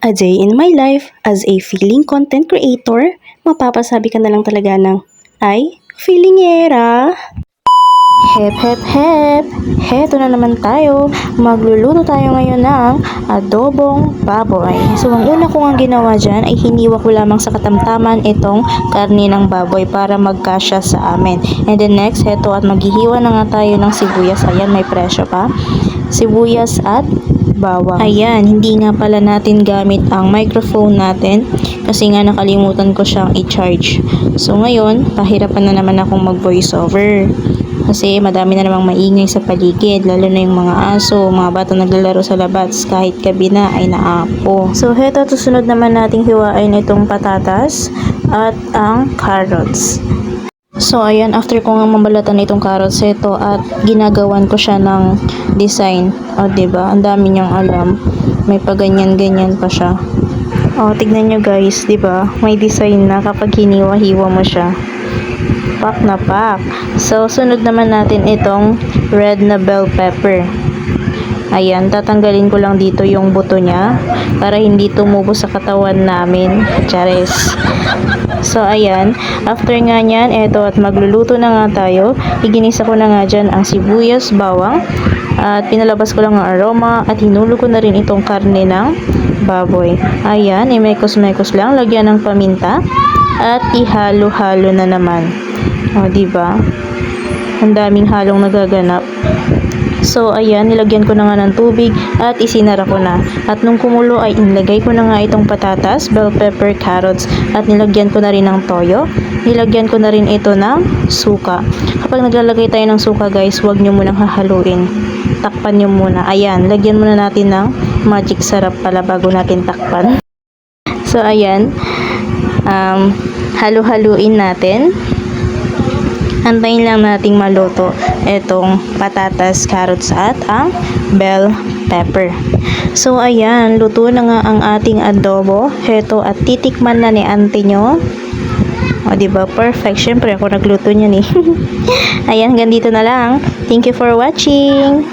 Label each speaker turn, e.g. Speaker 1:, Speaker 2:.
Speaker 1: A day in my life as a feeling content creator, mapapasabi ka na lang talaga ng, ay, feelingera! Hep hep hep! Heto na naman tayo, magluluto tayo ngayon ng adobong baboy. So ang una ko ang ginawa dyan ay hiniwa ko lamang sa katamtaman itong karne ng baboy para magkasya sa amin. And then next, heto at maghihiwa na nga tayo ng sibuyas. Ayan, may presyo pa. Sibuyas at bawang. Ayan, hindi nga pala natin gamit ang microphone natin kasi nga nakalimutan ko siyang i-charge. So ngayon, pahirapan na naman akong mag-voice over. Kasi madami na namang maingay sa paligid, lalo na yung mga aso, mga bata naglalaro sa labas, kahit gabi na ay naapo. So heto, susunod naman nating hiwain itong patatas at ang carrots. So ayan, after ko nga mabalatan itong carrots ito at ginagawan ko siya ng design. O diba, ang dami niyang alam. May paganyan-ganyan pa siya. O tignan nyo guys, diba, may design na kapag hiniwa-hiwa mo siya. Pak na pak. So sunod naman natin itong red na bell pepper. Ayan, tatanggalin ko lang dito yung buto niya para hindi tumubo sa katawan namin. Chares. So ayan, after nga nyan, eto at magluluto na nga tayo. Iginisa ko na nga dyan ang sibuyas, bawang, at pinalabas ko lang ang aroma at hinulo ko na rin itong karne ng baboy. Ayan, imekos-mekos lang, lagyan ng paminta at ihalo-halo na naman. O diba? Ang daming halong nagaganap. So ayan, nilagyan ko na nga ng tubig at isinara ko na. At nung kumulo ay inilagay ko na nga itong patatas, bell pepper, carrots at nilagyan ko na rin ng toyo. Nilagyan ko na rin ito ng suka. Kapag naglalagay tayo ng suka guys, huwag nyo munang hahaluin. Takpan nyo muna. Ayan, lagyan muna natin ng magic sarap pala bago natin takpan. So ayan, halu-haluin natin. Antayin lang nating maluto itong patatas, carrots at ang bell pepper. So ayan, luto na nga ang ating adobo. Heto at titikman na ni auntie nyo. O diba, perfect. Syempre ako nagluto niyan eh. Ayan, hanggang dito na lang. Thank you for watching.